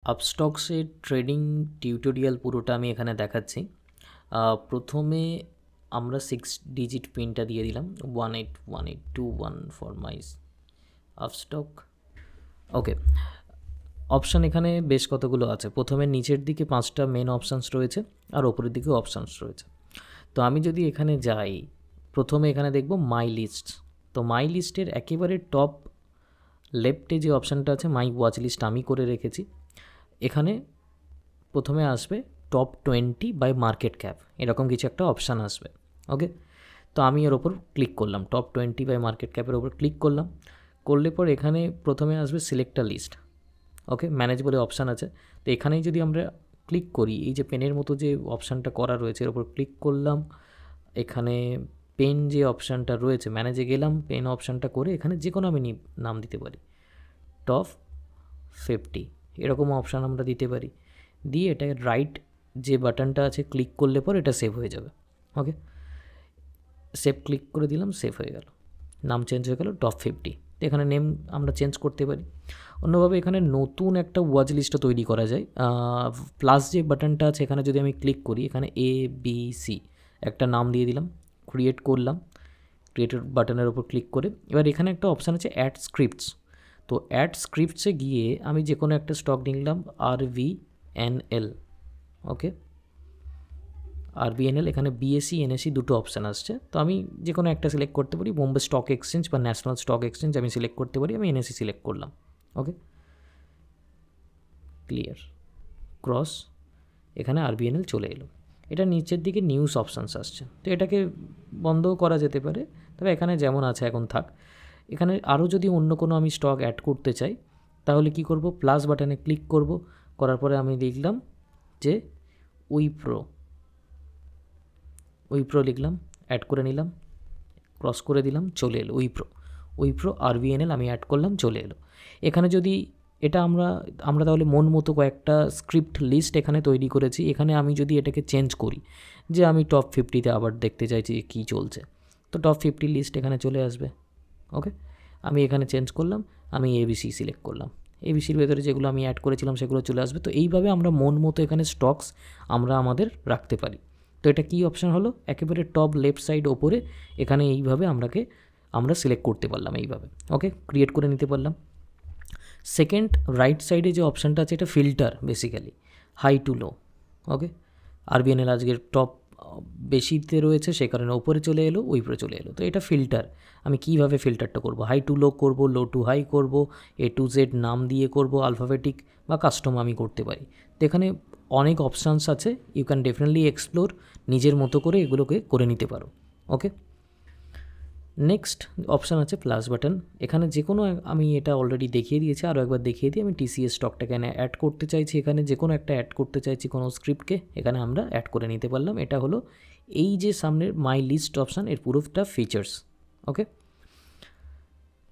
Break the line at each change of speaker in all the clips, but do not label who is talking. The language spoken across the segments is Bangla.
আপস্টক্সের ট্রেডিং টিউটোরিয়াল পুরোটা আমি এখানে দেখাচ্ছি। প্রথমে আমরা 6 ডিজিট পিনটা দিয়ে দিলাম 181821 for my Upstox. Okay, option এখানে বেশ কতগুলো আছে। প্রথমে নিচের দিকে 5টা মেন অপশানস রয়েছে আর ওপরের দিকেও অপশানস রয়েছে। তো আমি যদি এখানে যাই, প্রথমে এখানে দেখব মাই লিস্ট। তো মাই লিস্টের একেবারে টপ লেফটে যে অপশানটা আছে মাই ওয়াচ লিস্ট আমি করে রেখেছি। এখানে প্রথমে আসবে টপ 20 বাই মার্কেট ক্যাপ, এরকম কিছু একটা অপশান আসবে। ওকে, তো আমি এর ওপর ক্লিক করলাম, টপ 20 বাই মার্কেট ক্যাপের ওপর ক্লিক করলাম। করলে পর এখানে প্রথমে আসবে select a list. Okay, manage বলে অপশান আছে। তো এখানেই যদি আমরা ক্লিক করি, এই যে পেনের মতো যে অপশানটা করা রয়েছে এর ওপর ক্লিক করলাম। এখানে পেন যে অপশানটা রয়েছে, ম্যানেজে গেলাম, পেন অপশানটা করে এখানে যে কোনো আমি নাম দিতে পারি, টপ 50 এরকম অপশান আমরা দিতে পারি। দিয়ে এটা রাইট যে বাটনটা আছে ক্লিক করলে পর এটা সেভ হয়ে যাবে। ওকে, সেভ ক্লিক করে দিলাম, সেভ হয়ে গেল, নাম চেঞ্জ হয়ে গেল টপ 50। এখানে নেম আমরা চেঞ্জ করতে পারি। অন্যভাবে এখানে নতুন একটা ওয়াচ লিস্টও তৈরি করা যায়। প্লাস যে বাটনটা আছে এখানে যদি আমি ক্লিক করি, এখানে ABC একটা নাম দিয়ে দিলাম, ক্রিয়েট করলাম। ক্রিয়েটেড বাটনের ওপর ক্লিক করে এবার এখানে একটা অপশান আছে অ্যাড স্ক্রিপ্টস। তো অ্যাড স্ক্রিপ্টসে গিয়ে আমি যে কোনো একটা স্টক নিলাম RVNL। ওকে, RVNL, এখানে BSE NSE দুটো অপশান আসছে। তো আমি যে কোনো একটা সিলেক্ট করতে পারি, বোম্বে স্টক এক্সচেঞ্জ বা ন্যাশনাল স্টক এক্সচেঞ্জ আমি সিলেক্ট করতে পারি। আমি NSE সিলেক্ট করলাম। ওকে, ক্লিয়ার, ক্রস, এখানে RVNL চলে এলো। এটা নিচের দিকে নিউজ অপশানস আসছে, তো এটাকে বন্ধও করা যেতে পারে, তবে এখানে যেমন আছে এখন থাক। এখানে আরও যদি অন্য কোনো আমি স্টক অ্যাড করতে চাই তাহলে কি করব, প্লাস বাটনে ক্লিক করব। করার পরে আমি লিখলাম যে উইপ্রো লিখলাম, অ্যাড করে নিলাম, ক্রস করে দিলাম, চলে এলো উইপ্রো RVNL আমি অ্যাড করলাম, চলে এলো। এখানে যদি এটা আমরা তাহলে মন মতো কয়েকটা স্ক্রিপ্ট লিস্ট এখানে তৈরি করেছি। এখানে আমি যদি এটাকে চেঞ্জ করি যে আমি টপ 50-তে আবার দেখতে চাইছি কী চলছে, তো টপ 50 লিস্ট এখানে চলে আসবে। ওকে, আমি এখানে চেঞ্জ করলাম, আমি ABC সিলেক্ট করলাম, ABCর ভেতরে যেগুলো আমি অ্যাড করেছিলাম সেগুলো চলে আসবে। তো এইভাবে আমরা মন মতো এখানে স্টকস আমরা আমাদের রাখতে পারি। তো এটা কী অপশান হলো, একেবারে টপ লেফট সাইড ওপরে এখানে এইভাবে আমরা সিলেক্ট করতে পারলাম এইভাবে। ওকে, ক্রিয়েট করে নিতে পারলাম। সেকেন্ড রাইট সাইডে যে অপশানটা আছে এটা filter, basically high to low. Okay, RVNL আজকের টপ বেশিতে রয়েছে সে কারণে ওপরে চলে এলো, উইপ্রে চলে এলো। তো এটা ফিল্টার। আমি কীভাবে ফিল্টারটা করব, হাই টু লো করব, লো টু হাই করব, A to Z নাম দিয়ে করব, আলফাবেটিক বা কাস্টম আমি করতে পারি। তো এখানে অনেক অপশানস আছে, ইউ ক্যান ডেফিনেটলি এক্সপ্লোর, নিজের মতো করে এগুলোকে করে নিতে পারো। ওকে, নেক্সট অপশান আছে প্লাস বাটন। এখানে যে কোনো আমি এটা অলরেডি দেখিয়ে দিয়েছি, আরও একবার দেখিয়ে দিই। আমি TCS স্টকটাকে অ্যাড করতে চাইছি, এখানে যে কোনো একটা অ্যাড করতে চাইছি কোনো স্ক্রিপ্টকে, এখানে আমরা অ্যাড করে নিতে পারলাম। এটা হলো এই যে সামনের মাই লিস্ট অপশান, এর পুরোটা ফিচার্স। ওকে,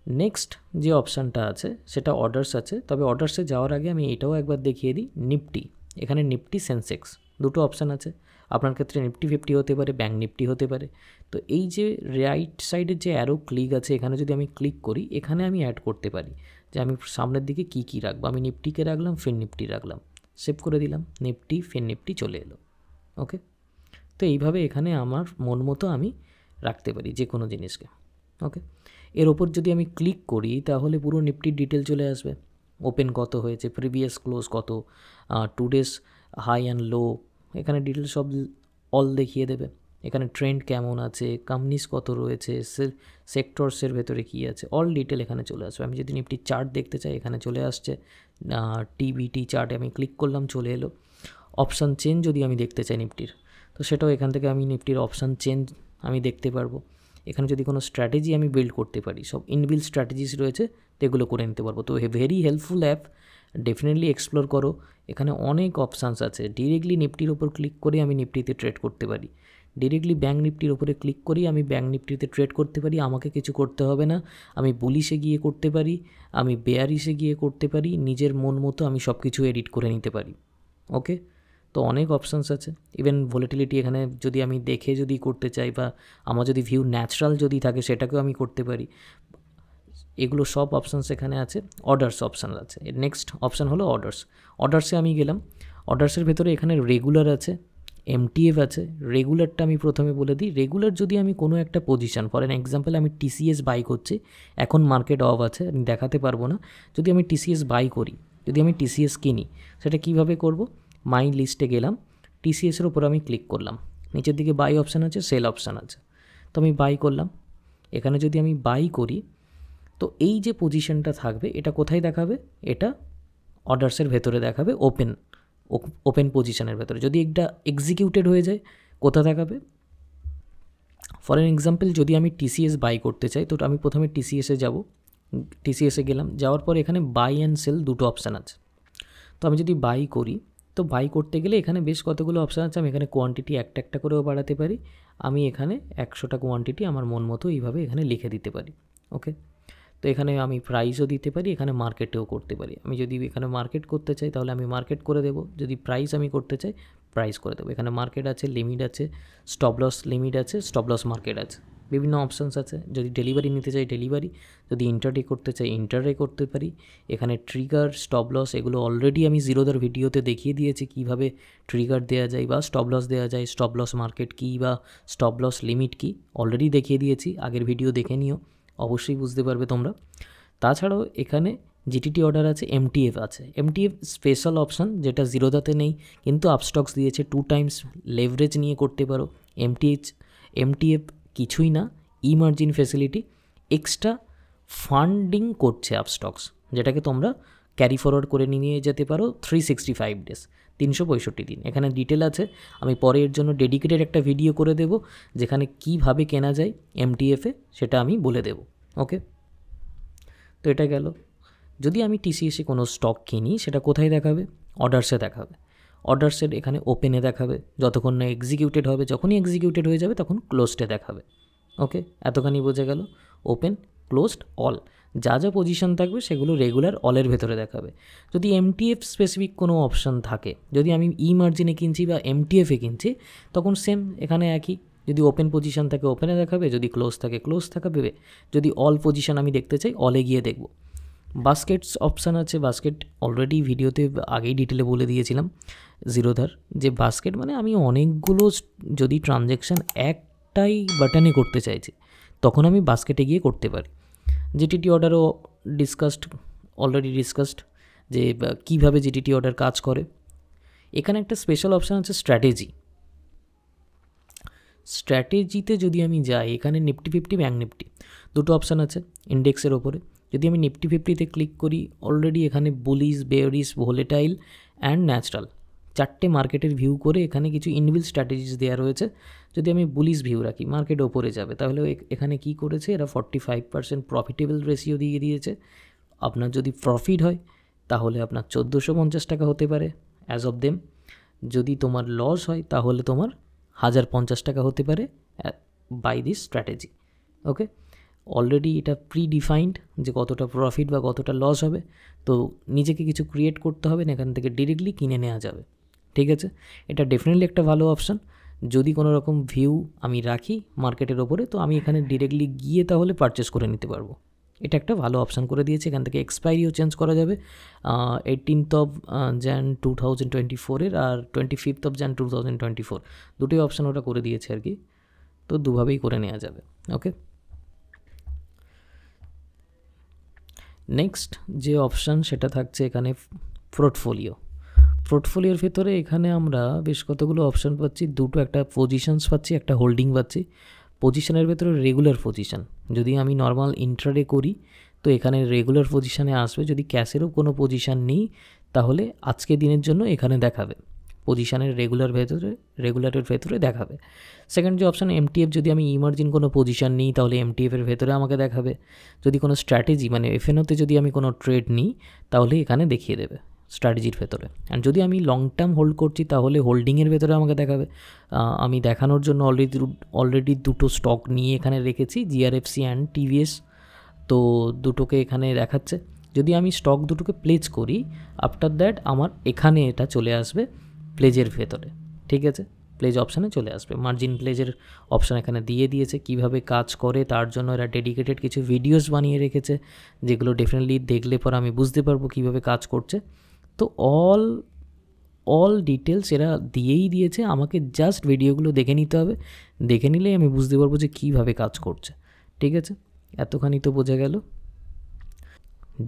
নেক্সট যে অপশানটা আছে সেটা অর্ডার্স আছে, তবে অর্ডার্সে যাওয়ার আগে আমি এটাও একবার দেখিয়ে দিই। নিফটি, এখানে নিফটি সেন্সেক্স দুটো অপশান আছে। আপনার ক্ষেত্রে নিফটি 50 হতে পারে, ব্যাঙ্ক নিফটি হতে পারে। তো এই যে রাইট সাইডের যে অ্যারো ক্লিক আছে, এখানে যদি আমি ক্লিক করি এখানে আমি অ্যাড করতে পারি যে আমি সামনের দিকে কী রাখবো। আমি নিফটিকে রাখলাম, ফিন নিফটি রাখলাম, সেভ করে দিলাম, নিফটি ফিন নিফটি চলে এলো। ওকে, তো এইভাবে এখানে আমার মন মতো আমি রাখতে পারি যে কোনো জিনিসকে। ওকে, এর ওপর যদি আমি ক্লিক করি তাহলে পুরো নিফটির ডিটেল চলে আসবে। ওপেন কত হয়েছে, প্রিভিয়াস ক্লোজ কত, টুডেস হাই অ্যান্ড লো, এখানে ডিটেল সব অল দেখিয়ে দেবে। এখানে ট্রেন্ড কেমন আছে, কোম্পানিজ কত রয়েছে, সেক্টরসের ভেতরে কী আছে, অল ডিটেল এখানে চলে আসবে। আমি যদি নিফটির চার্ট দেখতে চাই এখানে চলে আসছে, TBT চার্টে আমি ক্লিক করলাম, চলে এলো। অপশান চেঞ্জ যদি আমি দেখতে চাই নিফটির, তো সেটাও এখান থেকে আমি নিফটির অপশান চেঞ্জ আমি দেখতে পারবো। এখানে যদি কোনো স্ট্র্যাটেজি আমি বিল্ড করতে পারি, সব ইনবিল্ড স্ট্র্যাটেজিস রয়েছে, তো এগুলো করে নিতে পারবো। তো very helpful app, definitely explore করো। এখানে অনেক অপশানস আছে। ডিরেক্টলি নিফটির ওপর ক্লিক করে আমি নিফটিতে ট্রেড করতে পারি, ডিরেক্টলি ব্যাঙ্ক নিফটির ওপরে ক্লিক করি আমি ব্যাঙ্ক নিফটিতে ট্রেড করতে পারি। আমাকে কিছু করতে হবে না, আমি বুলিশে গিয়ে করতে পারি, আমি বেয়ারিশে গিয়ে করতে পারি, নিজের মন মতো আমি সব কিছু এডিট করে নিতে পারি। ওকে, তো অনেক অপশানস আছে। ইভেন ভোলেটিলিটি এখানে যদি আমি দেখে যদি করতে চাই, বা আমার যদি ভিউ ন্যাচারাল যদি থাকে সেটাকেও আমি করতে পারি। এগুলো সব অপশানস এখানে আছে, অর্ডার্স অপশান আছে। নেক্সট অপশান হলো অর্ডার্স। অর্ডার্সে আমি গেলাম, অর্ডার্সের ভেতরে এখানে রেগুলার আছে, এমটিএফ আছে। রেগুলারটা আমি প্রথমে বলে দিই, রেগুলার যদি আমি কোনো একটা পজিশান, ফর অ্যান এক্সাম্পল আমি টিসিএস বাই করছি, এখন মার্কেট অফ আছে, আমি দেখাতে পারবো না। যদি আমি টিসিএস বাই করি, যদি আমি টিসিএস কিনি, সেটা কিভাবে করব? মাই লিস্টে গেলাম, টিসিএসের উপর আমি ক্লিক করলাম, নিচের দিকে বাই অপশান আছে, সেল অপশান আছে, তো আমি বাই করলাম। এখানে যদি আমি বাই করি, তো এই যে পজিশনটা থাকবে এটা কোথায় দেখাবে? এটা অর্ডার্সের ভেতরে দেখাবে, ওপেন পজিশনের ভেতরে। যদি এটা এক্সিকিউটেড হয়ে যায়, কোথা দেখাবে? ফর অ্যান এক্সাম্পল যদি আমি টিসিএস বাই করতে চাই, তো আমি প্রথমে টিসিএসে যাব, টিসিএসে গেলাম, যাওয়ার পর এখানে বাই অ্যান্ড সেল দুটো অপশান আছে। তো আমি যদি বাই করি, তো বাই করতে গেলে এখানে বেশ কতগুলো অপশান আছে। আমি এখানে কোয়ান্টিটি একটা একটা করেও বাড়াতে পারি। আমি এখানে 100টা কোয়ান্টিটি আমার মন মতো এইভাবে এখানে লিখে দিতে পারি। ওকে, তো এখানে আমি প্রাইসও দিতে পারি, এখানে মার্কেটেও করতে পারি। আমি যদি এখানে মার্কেট করতে চাই তাহলে আমি মার্কেট করে দেবো, যদি প্রাইস আমি করতে চাই প্রাইস করে দেবো। এখানে মার্কেট আছে, লিমিট আছে, স্টপ লস লিমিট আছে, স্টপ লস মার্কেট আছে, বিভিন্ন অপশানস আছে। যদি ডেলিভারি নিতে চাই ডেলিভারি, যদি ইন্টারডে করতে চাই ইন্টারডে করতে পারি। এখানে ট্রিগার, স্টপ লস এগুলো অলরেডি আমি জিরোদার ভিডিওতে দেখিয়ে দিয়েছি কীভাবে ট্রিগার দেওয়া যায় বা স্টপ লস দেওয়া যায়, স্টপ লস মার্কেট কী বা স্টপ লস লিমিট কী অলরেডি দেখিয়ে দিয়েছি, আগের ভিডিও দেখে নিও, অবশ্যই বুঝতে পারবে তোমরা। তাছাড়াও এখানে জিটিটি অর্ডার আছে, এমটিএফ আছে। এমটিএফ স্পেশাল অপশান, যেটা জিরোদাতে নেই, কিন্তু আপস্টক্স দিয়েছে, 2 টাইমস লেভারেজ নিয়ে করতে পারো। এমটিএফ কিছুই না, ইমার্জিন ফ্যাসিলিটি, এক্সট্রা ফান্ডিং করছে আপস্টক্স, যেটাকে তোমরা ক্যারি ফরওয়ার্ড করে নিয়ে যেতে পারো 365 ডেজ, 365 দিন। এখানে ডিটেল আছে, আমি পরে এর জন্য ডেডিকেটেড একটা ভিডিও করে দেব, যেখানে কিভাবে কেনা যায় এমটিএফে সেটা আমি বলে দেব। ওকে, তো এটা গেল। যদি আমি টিসিএসে কোনো স্টক কিনি, সেটা কোথায় দেখাবে? অর্ডার্সে দেখাবে। অর্ডার্সের এখানে ওপেনে দেখাবে, যতক্ষণ না এক্সিকিউটেড হবে, যখনই এক্সিকিউটেড হয়ে যাবে তখন ক্লোজডে দেখাবে। ওকে, এতখানি বোঝা গেল। ওপেন, ক্লোজড, অল, যা যা পজিশন থাকবে সেগুলো রেগুলার অলের ভেতরে দেখাবে। যদি এমটিএফ স্পেসিফিক কোনো অপশান থাকে, যদি আমি ই মার্জিনে কিনছি বা এমটিএফে কিনছি, তখন সেম এখানে একই। যদি ওপেন পজিশন থাকে ওপেনে দেখাবে, যদি ক্লোজ থাকে ক্লোজ দেখাবে, যদি অল পজিশন আমি দেখতে চাই অলে গিয়ে দেখব। বাস্কেটস অপশান আছে, বাস্কেট অলরেডি ভিডিওতে আগেই ডিটেলে বলে দিয়েছিলাম জিরোধার, যে বাস্কেট মানে আমি অনেকগুলো যদি ট্রানজ্যাকশান একটাই বাটনে করতে চাইছি, তখন আমি বাস্কেটে গিয়ে করতে পারি। জিটিটি অর্ডারও অলরেডি ডিসকাসড, যে কীভাবে জিটিটি অর্ডার কাজ করে। এখানে একটা স্পেশাল অপশান আছে স্ট্র্যাটেজি। স্ট্র্যাটেজিতে যদি আমি যাই, এখানে নিফটি 50 ব্যাঙ্ক নিফটি দুটো অপশান আছে ইন্ডেক্সের ওপরে। যদি আমি নিফটি 50-তে ক্লিক করি, অলরেডি এখানে bullish, bearish, volatile and natural 4টে মার্কেটের ভিউ করে এখানে কিছু ইনবিল্ট স্ট্র্যাটেজিস দেওয়া রয়েছে। যদি আমি বুলিশ ভিউ রাখি, মার্কেট ওপরে যাবে, তাহলে এখানে কি করেছে এরা 45% প্রফিটেবল রেশিও দিয়ে দিয়েছে। আপনার যদি প্রফিট হয় তাহলে আপনার 1450 টাকা হতে পারে অ্যাজ অফ দেম। যদি তোমার লস হয় তাহলে তোমার 1050 টাকা হতে পারে by this strategy. Okay, already এটা প্রি ডিফাইন্ড যে কতটা প্রফিট বা কতটা লস হবে, তো নিজেকে কিছু ক্রিয়েট করতে হবে না, এখান থেকে ডিরেক্টলি কিনে নেওয়া যাবে। ঠিক আছে, এটা ডেফিনেটলি একটা ভালো অপশান। যদি কোনো রকম ভিউ আমি রাখি মার্কেটের ওপরে, তো আমি এখানে ডিরেক্টলি গিয়ে তাহলে পারচেস করে নিতে পারবো। এটা একটা ভালো অপশান করে দিয়েছে। এখান থেকে এক্সপায়ারিও চেঞ্জ করা যাবে, 18th of Jan 2024 R 25th of Jan 2024, দুটোই অপশান ওটা করে দিয়েছে আর কি, তো দুভাবেই করে নেওয়া যাবে। ওকে, নেক্সট যে অপশান সেটা থাকছে এখানে পোর্টফোলিওর ভেতরে। এখানে আমরা বেশ কতগুলো অপশান পাচ্ছি, দুটো, একটা পজিশনস পাচ্ছি, একটা হোল্ডিং পাচ্ছি। পজিশনের ভেতরে রেগুলার পজিশন, যদি আমি নর্মাল ইন্ট্রাডে করি তো এখানে রেগুলার পজিশানে আসবে। যদি ক্যাশেরও কোনো পজিশান নিই তাহলে আজকে দিনের জন্য এখানে দেখাবে, পজিশানের রেগুলারের ভেতরে দেখাবে। সেকেন্ড যে অপশান এমটিএফ, যদি আমি ইমার্জিন কোনো পজিশান নিই তাহলে এমটিএফের ভেতরে আমাকে দেখাবে। যদি কোনো স্ট্র্যাটেজি মানে এফএনওতে যদি আমি কোনো ট্রেড নিই তাহলে এখানে দেখিয়ে দেবে স্ট্র্যাটেজির ভেতরে। অ্যান্ড যদি আমি লং টার্ম হোল্ড করছি তাহলে হোল্ডিংয়ের ভেতরে আমাকে দেখাবে। আমি দেখানোর জন্য অলরেডি দুটো স্টক নিয়ে এখানে রেখেছি, জিআরএফসি অ্যান্ড টিভিএস, তো দুটোকে এখানে দেখাচ্ছে। যদি আমি স্টক দুটোকে প্লেজ করি, আফটার দ্যাট আমার এখানে এটা চলে আসবে প্লেজের ভেতরে। ঠিক আছে, প্লেজ অপশানে চলে আসবে। মার্জিন প্লেজের অপশান এখানে দিয়ে দিয়েছে। কিভাবে কাজ করে তার জন্য এরা ডেডিকেটেড কিছু ভিডিওস বানিয়ে রেখেছে, যেগুলো ডেফিনেটলি দেখলে পর আমি বুঝতে পারবো কীভাবে কাজ করছে। তো অল ডিটেলস এরা দিয়েই দিয়েছে, আমাকে জাস্ট ভিডিওগুলো দেখে নিতে হবে। দেখে নিলেই আমি বুঝতে পারবো যে কীভাবে কাজ করছে। ঠিক আছে, এতখানি তো বোঝা গেল।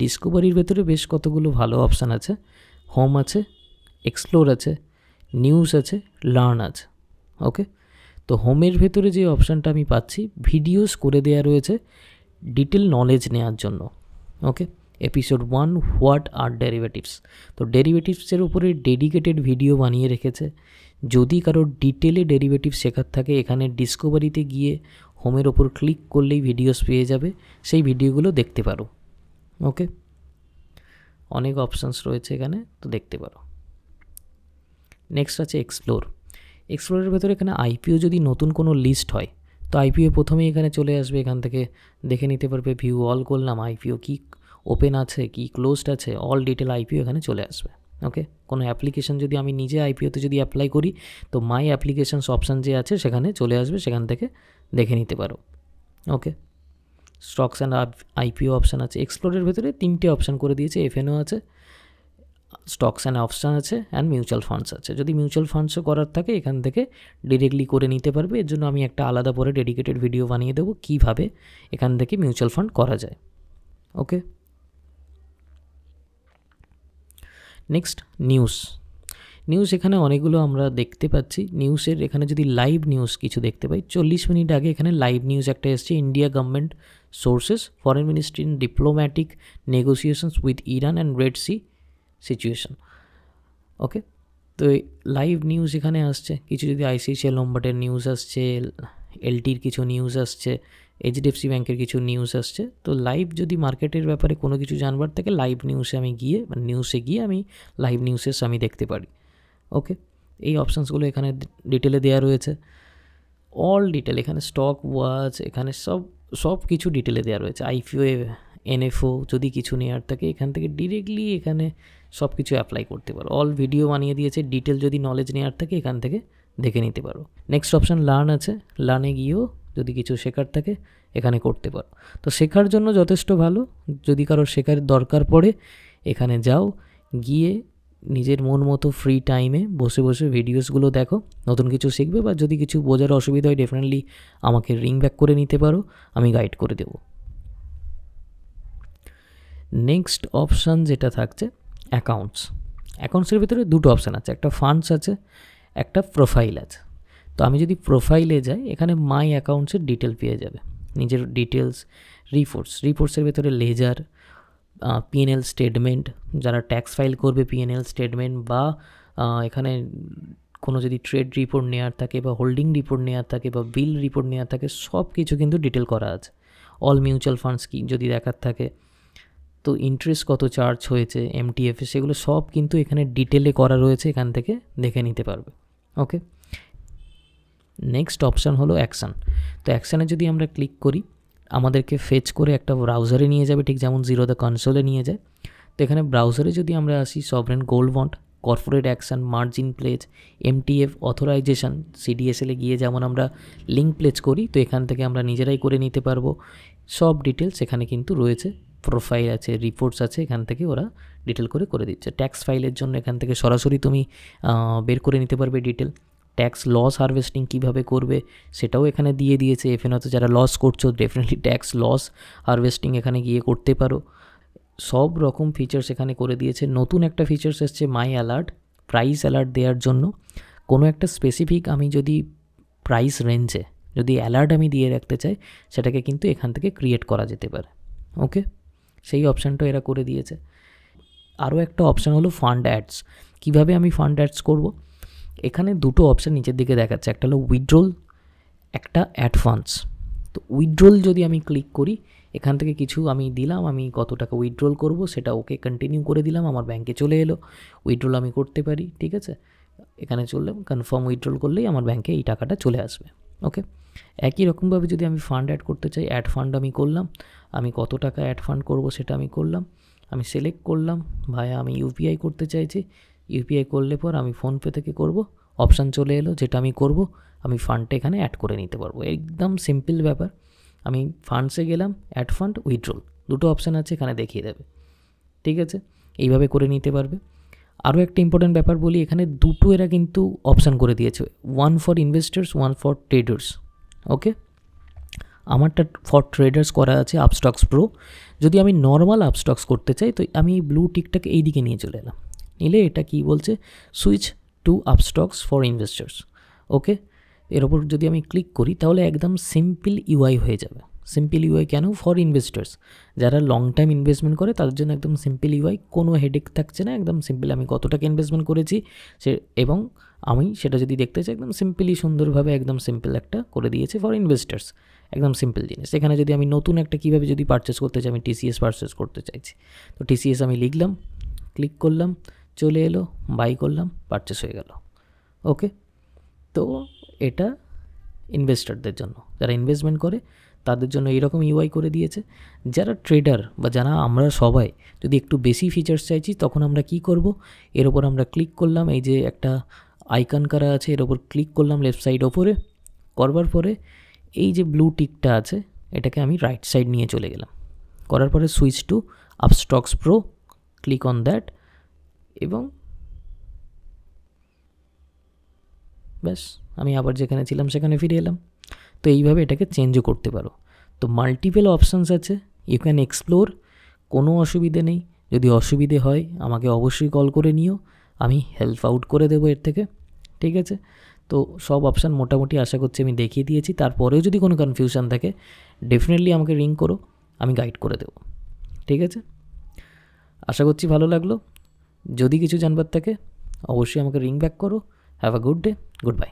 ডিসকভারির ভেতরে বেশ কতগুলো ভালো অপশান আছে। হোম আছে, এক্সপ্লোর আছে, নিউজ আছে, লার্ন আছে। ওকে, তো হোমের ভেতরে যে অপশানটা আমি পাচ্ছি, ভিডিওস করে দেওয়া রয়েছে ডিটেল নলেজ নেওয়ার জন্য। ওকে, এপিসোড 1 হোয়াট আর ডেরিভেটিভস। তো ডেরিভেটিভসের উপরে ডেডিকেটেড ভিডিও বানিয়ে রেখেছে। যদি কারোর ডিটেলে ডেরিভেটিভ শেখার থাকে, এখানে ডিসকভারিতে গিয়ে হোমের ওপর ক্লিক করলেই ভিডিওস পেয়ে যাবে, সেই ভিডিওগুলো দেখতে পারো। ওকে, অনেক অপশানস রয়েছে এখানে, তো দেখতে পারো। নেক্সট আছে এক্সপ্লোর। এক্সপ্লোরের ভেতরে এখানে আইপিও যদি নতুন কোনো লিস্ট হয়, তো আইপিও প্রথমেই এখানে চলে আসবে। এখান থেকে দেখে নিতে পারবে। ভিউ অল করলাম, আইপিও কি ওপেন আছে, কি ক্লোজড আছে, অল ডিটেল আইপিও এখানে চলে আসবে। ওকে, কোনো অ্যাপ্লিকেশন যদি আমি নিজে আইপিওতে যদি অ্যাপ্লাই করি, তো মাই অ্যাপ্লিকেশনস অপশান যে আছে সেখানে চলে আসবে, সেখান থেকে দেখে নিতে পারো। ওকে, স্টকস অ্যান্ড আইপিও অপশান আছে। এক্সপ্লোরের ভেতরে 3টে অপশান করে দিয়েছে। এফএনও আছে, স্টকস অ্যান্ড অপশান আছে, অ্যান্ড মিউচুয়াল ফান্ডস আছে। যদি মিউচুয়াল ফান্ডসও করার থাকে, এখান থেকে ডিরেক্টলি করে নিতে পারবে। এর জন্য আমি একটা আলাদা পরে ডেডিকেটেড ভিডিও বানিয়ে দেবো কীভাবে এখান থেকে মিউচুয়াল ফান্ড করা যায়। ওকে, নেক্সট নিউজ এখানে অনেকগুলো আমরা দেখতে পাচ্ছি। নিউজের এখানে যদি লাইভ নিউজ কিছু দেখতে পাই, 40 মিনিট আগে এখানে লাইভ নিউজ একটা এসছে। India government sources, foreign ministry in diplomatic negotiations with Iran and Red Sea situation. Okay, তো লাইভ নিউজ এখানে আসছে। কিছু যদি আইসিআইসিআই লম্বার্ডের নিউজ আসছে, এলটির কিছু নিউজ আসছে, এইচডিএফসি ব্যাংকের কিছু নিউজ আসছে। তো লাইভ যদি মার্কেটের ব্যাপারে কোনো কিছু জানবার থাকে, লাইভ নিউজে আমি গিয়ে নিউজে গিয়ে আমি লাইভ নিউজেস আমি দেখতে পারি। ওকে, এই অপশানসগুলো এখানে ডিটেলে দেওয়া রয়েছে। অল ডিটেল এখানে স্টক ওয়াচ, এখানে সব কিছু ডিটেলে দেওয়া রয়েছে। আইপিও, এনএফও যদি কিছু নেওয়ার থাকে, এখান থেকে ডিরেক্টলি এখানে সব কিছু অ্যাপ্লাই করতে পারো। অল ভিডিও বানিয়ে দিয়েছে। ডিটেল যদি নলেজ নেওয়ার থাকে, এখান থেকে দেখে নিতে পারো। নেক্সট অপশান লার্ন আছে। লার্নে গিয়েও যদি কিছু শেখার থাকে, এখানে করতে পারো। তো শেখার জন্য যথেষ্ট ভালো। যদি কারোর শেখার দরকার পড়ে, এখানে যাও, গিয়ে নিজের মন মতো ফ্রি টাইমে বসে বসে ভিডিওসগুলো দেখো, নতুন কিছু শিখবে। বা যদি কিছু বোঝার অসুবিধা হয়, ডেফিনেটলি আমাকে রিং ব্যাক করে নিতে পারো, আমি গাইড করে দেব। নেক্সট অপশান যেটা থাকছে অ্যাকাউন্টসের ভিতরে 2টো অপশান আছে। একটা ফান্ডস আছে, একটা প্রোফাইল আছে। তো আমি যদি প্রোফাইলে যাই, এখানে মাই অ্যাকাউন্টসের ডিটেল পেয়ে যাবে, নিজের ডিটেলস। রিপোর্টসের ভেতরে লেজার, পিএনএল স্টেটমেন্ট, যারা ট্যাক্স ফাইল করবে পিএনএল স্টেটমেন্ট, বা এখানে কোনো যদি ট্রেড রিপোর্ট নেওয়ার থাকে, বা হোল্ডিং রিপোর্ট নেওয়ার থাকে, বা বিল রিপোর্ট নেওয়ার থাকে, সব কিছু কিন্তু ডিটেল করা আছে। অল মিউচুয়াল ফান্ডস কি যদি দেখার থাকে, তো ইন্টারেস্ট কত চার্জ হয়েছে এমটিএফে, সেগুলো সব কিন্তু এখানে ডিটেলে করা রয়েছে, এখান থেকে দেখে নিতে পারবে। ওকে, নেক্সট অপশান হলো অ্যাকশান। তো অ্যাকশানে যদি আমরা ক্লিক করি, আমাদেরকে ফেচ করে একটা ব্রাউজারে নিয়ে যাবে, ঠিক যেমন জিরো দ্য কনসোলে নিয়ে যায়। তো এখানে ব্রাউজারে যদি আমরা আসি, sovereign gold bond, corporate action, margin pledge, MTF authorisation, সিডিএসএলে গিয়ে যেমন আমরা লিঙ্ক প্লেজ করি, তো এখান থেকে আমরা নিজেরাই করে নিতে পারবো। সব ডিটেলস এখানে কিন্তু রয়েছে। প্রোফাইল আছে, রিপোর্টস আছে, এখান থেকে ওরা ডিটেল করে দিচ্ছে। ট্যাক্স ফাইলের জন্য এখান থেকে সরাসরি তুমি বের করে নিতে পারবে ডিটেল। ট্যাক্স লস হারভেস্টিং কীভাবে করবে সেটাও এখানে দিয়ে দিয়েছে। এফএনওতে যারা লস করছো, ডেফিনেটলি ট্যাক্স লস হারভেস্টিং এখানে গিয়ে করতে পারো। সব রকম ফিচার্স এখানে করে দিয়েছে। নতুন একটা ফিচার্স এসছে মাই অ্যালার্ট, প্রাইস অ্যালার্ট দেওয়ার জন্য। কোনো একটা স্পেসিফিক আমি যদি প্রাইস রেঞ্জে যদি অ্যালার্ট আমি দিয়ে রাখতে চাই, সেটাকে কিন্তু এখান থেকে ক্রিয়েট করা যেতে পারে। ওকে, সেই অপশানটা এরা করে দিয়েছে। আরও একটা অপশান হলো ফান্ড অ্যাডস। কীভাবে আমি ফান্ড অ্যাডস করব, এখানে 2টো অপশান নিচের দিকে দেখাচ্ছে। একটা হলো উইথড্রল, একটা অ্যাড ফান্ডস। তো উইথড্রল যদি আমি ক্লিক করি, এখান থেকে কিছু আমি দিলাম, আমি কত টাকা উইথড্রল করব সেটা ওকে কন্টিনিউ করে দিলাম, আমার ব্যাঙ্কে চলে এলো। উইথড্রল আমি করতে পারি, ঠিক আছে। এখানে চললাম, কনফার্ম উইথড্রল করলেই আমার ব্যাঙ্কে এই টাকাটা চলে আসবে। ওকে, একই রকমভাবে যদি আমি ফান্ড অ্যাড করতে চাই, অ্যাড ফান্ড আমি করলাম, আমি কত টাকা অ্যাড ফান্ড করব সেটা আমি করলাম, আমি সিলেক্ট করলাম, ভাইয়া আমি ইউপিআই করতে চাইছি। ইউপিআই করলে পর আমি ফোনপে থেকে করব, অপশান চলে এলো, যেটা আমি করব, আমি ফান্ডটা এখানে অ্যাড করে নিতে পারবো। একদম সিম্পল ব্যাপার। আমি ফান্ডসে গেলাম, অ্যাড ফান্ড, উইথড্রল, দুটো অপশান আছে এখানে দেখিয়ে দেবে। ঠিক আছে, এইভাবে করে নিতে পারবে। আরও একটা ইম্পর্ট্যান্ট ব্যাপার বলি, এখানে দুটো এরা কিন্তু অপশান করে দিয়েছে, one for investors, one for traders. Okay, আমারটা ফর ট্রেডার্স করা আছে আপস্টক্স প্রো। যদি আমি নর্মাল আপস্টক্স করতে চাই তো আমি এই ব্লু টিকটাকে এই দিকে নিয়ে চলে এলাম, নিলে এটা কি বলছে, switch to Upstox for investors. Okay, এর ওপর যদি আমি ক্লিক করি তাহলে একদম সিম্পল ইউআই হয়ে যাবে। সিম্পল ইউআই কেন? ফর ইনভেস্টার্স, যারা লং টাইম ইনভেস্টমেন্ট করে তাদের জন্য একদম সিম্পল ইউআই, কোনো হেডেক থাকছে না, একদম সিম্পল। আমি কত টাকা ইনভেস্টমেন্ট করেছি এবং আমি সেটা যদি দেখতে চাই একদম সিম্পলি সুন্দরভাবে একদম সিম্পল একটা করে দিয়েছে ফর ইনভেস্টার্স, একদম সিম্পল জিনিস। এখানে যদি আমি নতুন একটা কীভাবে যদি পারচেস করতে চাই, আমি টিসিএস পারচেস করতে চাইছি, তো টিসিএস আমি লিখলাম, ক্লিক করলাম, চলে এলো, বাই করলাম, পারচেস হয়ে গেল। ওকে, তো এটা ইনভেস্টারদের জন্য, যারা ইনভেস্টমেন্ট করে তাদের জন্য এইরকম ইউআই করে দিয়েছে। যারা ট্রেডার বা যারা আমরা সবাই যদি একটু বেশি ফিচার্স চাইছি, তখন আমরা কি করব, এর ওপর আমরা ক্লিক করলাম, এই যে একটা আইকন করা আছে এর ওপর ক্লিক করলাম লেফট সাইড ওপরে, করবার পরে এই যে ব্লু টিকটা আছে এটাকে আমি রাইট সাইড নিয়ে চলে গেলাম, করার পরে switch to Upstox pro, click on that, এবং ব্যাস আমি আবার যেখানে ছিলাম সেখানে ফিরে এলাম। তো এইভাবে এটাকে চেঞ্জও করতে পারো। তো মাল্টিপল অপশানস আছে, ইউ ক্যান এক্সপ্লোর, কোনো অসুবিধে নেই। যদি অসুবিধে হয় আমাকে অবশ্যই কল করে নিও, আমি হেল্প আউট করে দেবো এর থেকে। ঠিক আছে, তো সব অপশান মোটামুটি আশা করছি আমি দেখিয়ে দিয়েছি। তারপরেও যদি কোনো কনফিউশন থাকে ডেফিনেটলি আমাকে রিং করো, আমি গাইড করে দেবো। ঠিক আছে, আশা করছি ভালো লাগলো। যদি কিছু জানবার থাকে অবশ্যই আমাকে রিং ব্যাক করো। Have a good day, good bye.